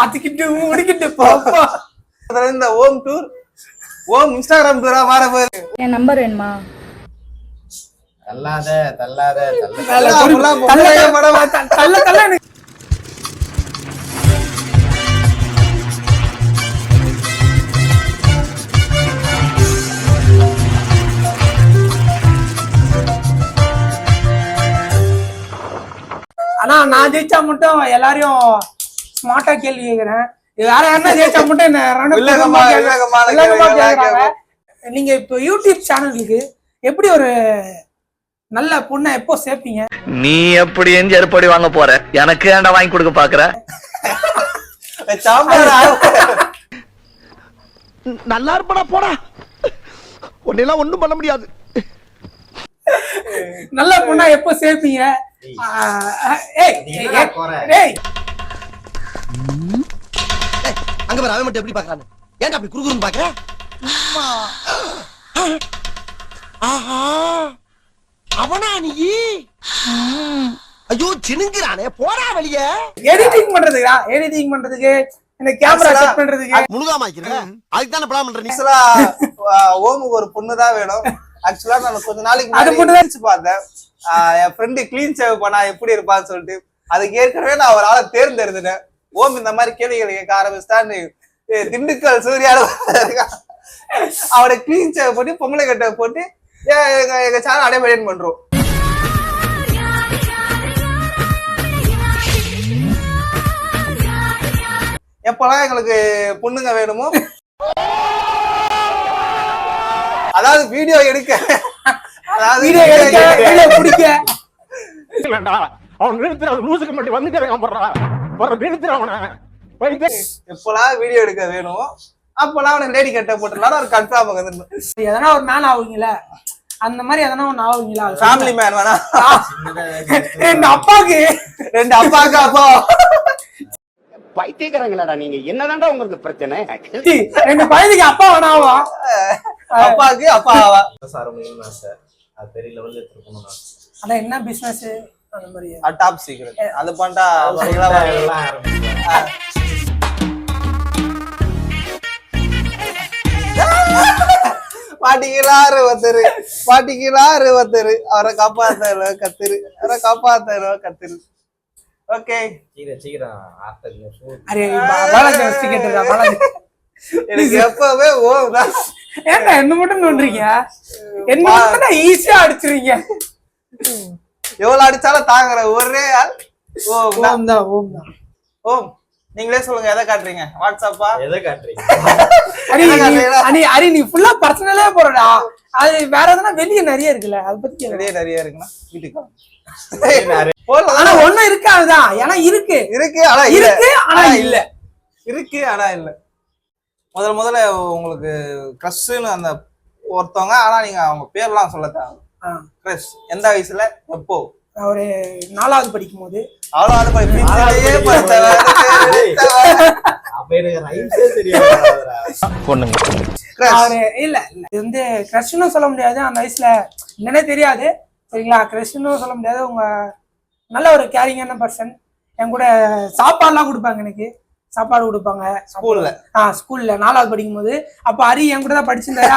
பாத்துக்கிட்டு முடிக்கிட்டு போப்பா. இந்த ஓம் டூர், ஓம் இன்ஸ்டாகிராம் டூரா மாற போயிருக்கு. என் நம்பர் வேணுமா? தள்ளாத தள்ளாத தள்ள ஆனா நான் ஜெயிச்சா மட்டும் எல்லாரையும் ஸ்மார்ட்டா கேள்வி கேக்குறேன். வேற யாருன்னா ஜெயிச்சா மட்டும் என்ன நீங்க இப்ப யூடியூப் சேனலுக்கு எப்படி ஒரு நல்ல பொண்ணை எப்போ சேர்ப்பீங்க? நீ எப்படி எஞ்சற்படி வாங்க போற? எனக்கு ஏன்டா வாங்கி கொடுக்க பாக்குற? நல்லா இருப்படா போடா, உன்னெல்லாம் ஒண்ணும் பண்ண முடியாது. நல்ல பொண்ணா எப்போ சேர்ப்பீங்க? அங்க வர அவன் மட்டும் எப்படி பாக்குறான்னு ஏன்டா அப்படி குறுகுறுன்னு பாக்குற? ஆஹா, அவனா நீ? ஐயோ சினுங்கிறானே, போடா வெளியே. எடிட்டிங் பண்றதுக்கு இந்த கேமரா செட் பண்றதுக்கு முழுகாம ஆக்கிறேன். அதுக்கு தானே பிளான் பண்றேன். ஆக்சுவலா ஓமுக்கு ஒரு பொண்ணு தான் வேணும். ஆக்சுவலா நான் கொஞ்ச நாளைக்கு முன்னாடி பார்த்தேன். என் ஃப்ரெண்டு கிளீன் சேவ் பண்ணா எப்படி இருப்பான்னு சொல்லிட்டு அதுக்கு ஏற்கனவே நான் ஒரு ஆளை தேர்ந்தெடுத்துட்டேன். ஓம் இந்த மாதிரி கேள்விகளை கேட்க ஆரம்பிச்சுட்டான்னு திண்டுக்கல் சூர்யால அவனை கிளீன் சேவ் பண்ணி பொம்பளை கட்ட போட்டு எங்க சேனல் அப்படியே மெயின்டைன் பண்றோம். எப்பெல்லாம் எங்களுக்கு பொண்ணுங்க வேணுமோ, அதாவது வீடியோ எடுக்க, அதாவது வீடியோ பிடிக்க, எப்பெல்லாம் வீடியோ எடுக்க வேணுமோ அப்பெல்லாம் அவனுக்கு லேடி கட்ட போட்டுலாம் ஒரு கன்ஃபார்ம் வந்துடணும். எதனா ஒரு மேன் ஆகுங்களா, அந்த மாதிரி எதனா ஒண்ணு ஆகுங்களா? ஃபேமிலி மேன் வேணா. எங்க அப்பாக்கு ரெண்டு அப்பாக்கு அப்பா பைத்தியக்காரங்களாடா நீங்க. என்னதான்டா உங்களுக்கு பிரச்சனை? ரெண்டு பையனுக்கு அப்பா வேணாவா? அப்பாக்கு அப்பாவா? அது பெரிய லெவல்ல எடுத்துக்கணும். அதான் என்ன பிசினஸ் அந்த மாதிரி டாப் சீக்ரெட் அது பண்ணா பாட்டிக்கிறாரு ஒருத்தரு அவரை காப்பாத்த கத்துரு. ஓகே எனக்கு எப்பவே ஓம்தான். ஏன்டா என்ன மட்டும் நோன்றீங்க? என்ன ஈஸியா அடிச்சிருக்கீங்க. எவ்வளவு அடிச்சாலும் தாங்குற ஒரே ஆள் ஓம் தான். ஓம் நீங்களே சொல்லுங்க, எதை காட்டுறீங்க? வாட்ஸ்அப்பா எதை காட்டுறீங்க? நீ ஃபுல்லா பர்சனலே போறடா. அது வேற எதனா வெளியே நிறைய இருக்குல்ல, அதை பத்தி வெளியே நிறைய இருக்குன்னா வீட்டுக்கு ஆனா ஒண்ணும் இருக்காதுதான். ஏன்னா இருக்கு ஆனா இல்ல. முதல்ல உங்களுக்கு கிரஷ்னு அந்த ஒருத்தவங்க, ஆனா நீங்க அவங்க பேர்லாம் சொல்ல தேவை. கிரஷ் எந்த வயசுல எப்போ? ஒரு 4வது படிக்கும் போது. இல்ல இது வந்து கிரஷ்னு சொல்ல முடியாது. அந்த வயசுல என்னன்னே தெரியாது, சரிங்களா? கிரஷ்னு சொல்ல முடியாது. உங்க நல்ல ஒரு கேரிங்கான பர்சன். என் கூட சாப்பாடுலாம் கொடுப்பாங்க, எனக்கு சாப்பாடு கொடுப்பாங்க ஸ்கூல்ல. ஸ்கூல்ல 4வது படிக்கும் போது. அப்ப ஹரி என் கூட தான் படிச்சிருந்தாரு.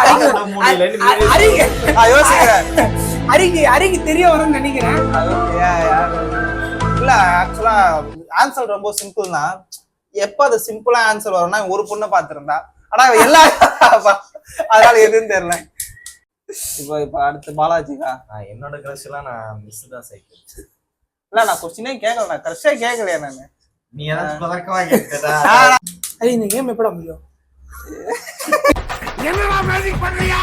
ஹரிக்கு தெரிய வரும்னு நினைக்கிறேன். இல்ல ஆக்சுவலா ஆன்சர் ரொம்ப சிம்பிள் தான். எப்ப அது சிம்பிளா ஆன்சர் வரும்னா ஒரு பொண்ணை பாத்துருந்தா, ஆனா எல்லா அதனால எதுன்னு தெரியல. இப்ப அடுத்து பாலாஜிக்கா. என்னோட கிரஷ் எல்லாம் நான் மிஸ் தான் சைக்கிள். இல்ல நான் கொஸ்டினே கேட்கல, நான் கிரஷே கேட்கலையா நானு. நீ பதக்கமா கேட்டா இந்த கேம் எப்படா முடியும்? என்னடா மேஜிக் பண்றியா?